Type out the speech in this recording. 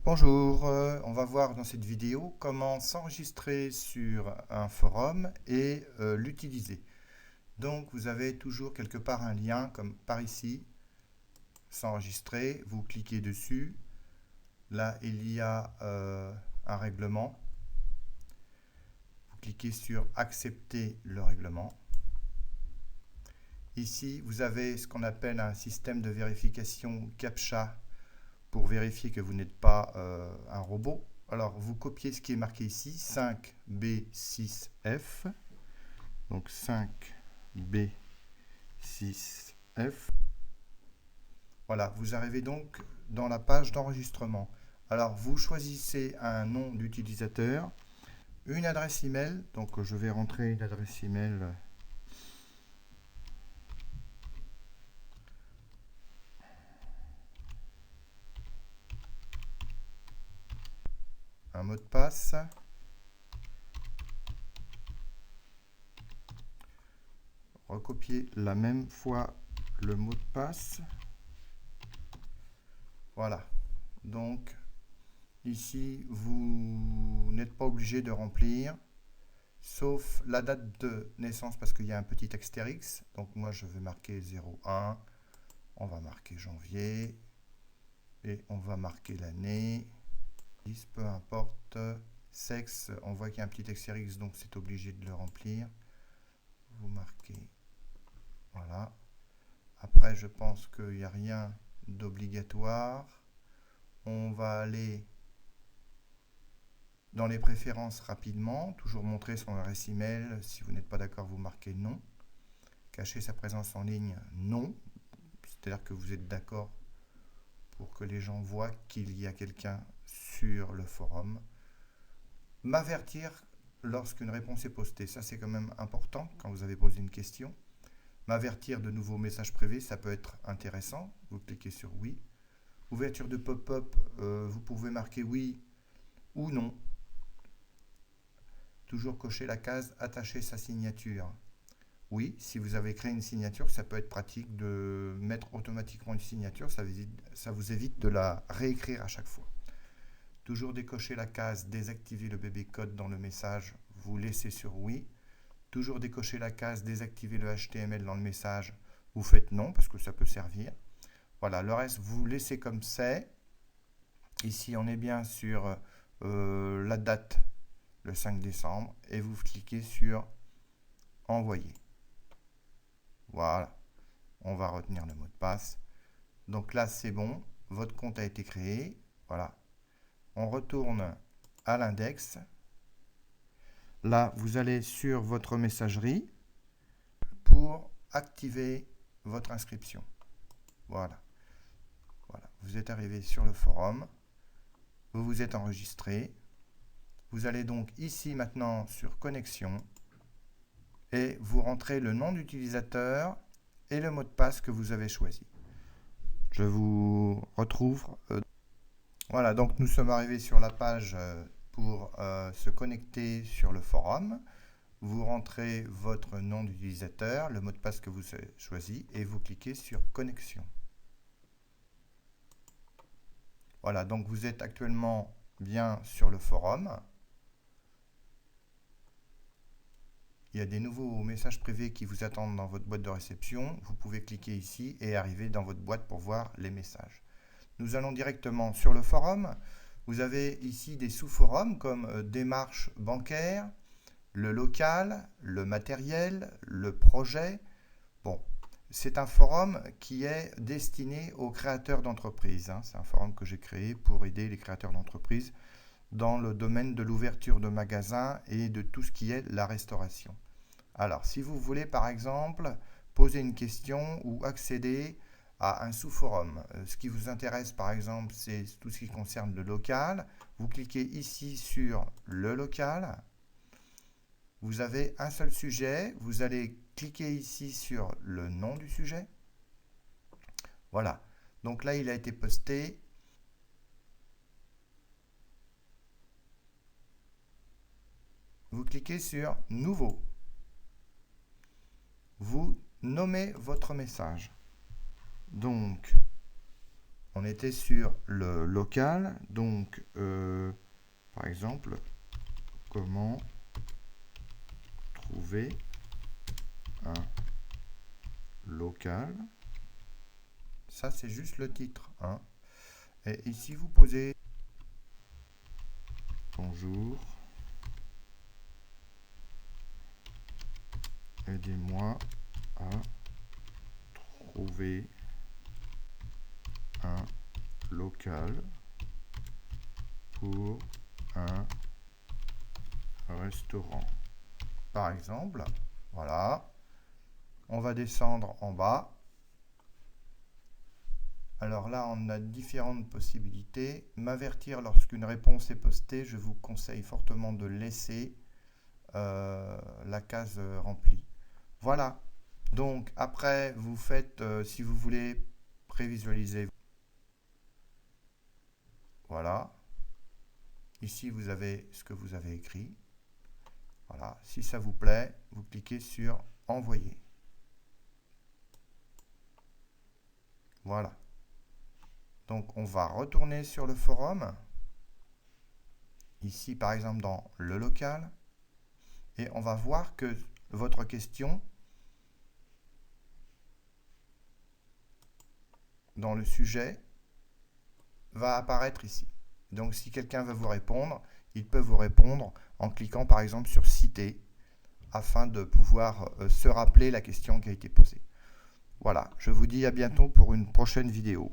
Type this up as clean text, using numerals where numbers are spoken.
Bonjour, on va voir dans cette vidéo comment s'enregistrer sur un forum et l'utiliser. Donc vous avez toujours quelque part un lien comme par ici, s'enregistrer, vous cliquez dessus. Là il y a un règlement. Vous cliquez sur accepter le règlement. Ici vous avez ce qu'on appelle un système de vérification CAPTCHA pour vérifier que vous n'êtes pas un robot. Alors, vous copiez ce qui est marqué ici, 5B6F. Donc, 5B6F. Voilà, vous arrivez donc dans la page d'enregistrement. Alors, vous choisissez un nom d'utilisateur, une adresse email. Donc, je vais rentrer une adresse email. Un mot de passe. Recopier la même fois le mot de passe. Voilà. Donc, ici, vous n'êtes pas obligé de remplir, sauf la date de naissance parce qu'il y a un petit astérix. Donc, moi, je vais marquer 01. On va marquer janvier. Et on va marquer l'année. Peu importe. Sexe, on voit qu'il y a un petit astérix, donc c'est obligé de le remplir. Vous marquez. Voilà. Après, je pense qu'il n'y a rien d'obligatoire. On va aller dans les préférences rapidement, toujours montrer son adresse email. Si vous n'êtes pas d'accord, vous marquez non. Cacher sa présence en ligne, non. C'est-à-dire que vous êtes d'accord pour que les gens voient qu'il y a quelqu'un sur le forum. M'avertir lorsqu'une réponse est postée, ça c'est quand même important quand vous avez posé une question. M'avertir de nouveaux messages privés, ça peut être intéressant. Vous cliquez sur oui. Ouverture de pop-up, vous pouvez marquer oui ou non. Toujours cocher la case attacher sa signature. Oui, si vous avez créé une signature, ça peut être pratique de mettre automatiquement une signature, ça vous évite de la réécrire à chaque fois. Toujours décocher la case désactiver le bébé code dans le message, vous laissez sur oui. Toujours décocher la case désactiver le HTML dans le message, vous faites non parce que ça peut servir. Voilà, le reste vous laissez comme c'est. Ici on est bien sur la date, le 5 décembre, et vous cliquez sur envoyer. Voilà, on va retenir le mot de passe. Donc là, c'est bon, votre compte a été créé. Voilà, on retourne à l'index. Là, vous allez sur votre messagerie pour activer votre inscription. Voilà, voilà. Vous êtes arrivé sur le forum, vous vous êtes enregistré. Vous allez donc ici maintenant sur connexion et vous rentrez le nom d'utilisateur et le mot de passe que vous avez choisi. Je vous retrouve. Voilà, donc nous sommes arrivés sur la page pour se connecter sur le forum. Vous rentrez votre nom d'utilisateur, le mot de passe que vous avez choisi et vous cliquez sur connexion. Voilà, donc vous êtes actuellement bien sur le forum. Il y a des nouveaux messages privés qui vous attendent dans votre boîte de réception. Vous pouvez cliquer ici et arriver dans votre boîte pour voir les messages. Nous allons directement sur le forum. Vous avez ici des sous-forums comme démarche bancaire, le local, le matériel, le projet. Bon, c'est un forum qui est destiné aux créateurs d'entreprises. C'est un forum que j'ai créé pour aider les créateurs d'entreprises dans le domaine de l'ouverture de magasins et de tout ce qui est la restauration. Alors, si vous voulez par exemple poser une question ou accéder à un sous-forum, ce qui vous intéresse par exemple, c'est tout ce qui concerne le local, vous cliquez ici sur le local. Vous avez un seul sujet, vous allez cliquer ici sur le nom du sujet. Voilà, donc là il a été posté. Vous cliquez sur nouveau. Vous nommez votre message. Donc, On était sur le local, donc par exemple, comment trouver un local. Ça, c'est juste le titre, hein. Et ici, vous posez bonjour, aidez-moi à trouver un local pour un restaurant. Par exemple, voilà. On va descendre en bas. Alors là, on a différentes possibilités. M'avertir lorsqu'une réponse est postée, je vous conseille fortement de laisser la case remplie. Voilà. Donc après, vous faites, si vous voulez, prévisualiser. Voilà. Ici, vous avez ce que vous avez écrit. Voilà. Si ça vous plaît, vous cliquez sur Envoyer. Voilà. Donc on va retourner sur le forum. Ici, par exemple, dans le local. Et on va voir que votre question, dans le sujet, va apparaître ici. Donc si quelqu'un veut vous répondre, il peut vous répondre en cliquant par exemple sur Citer, afin de pouvoir se rappeler la question qui a été posée. Voilà, je vous dis à bientôt pour une prochaine vidéo.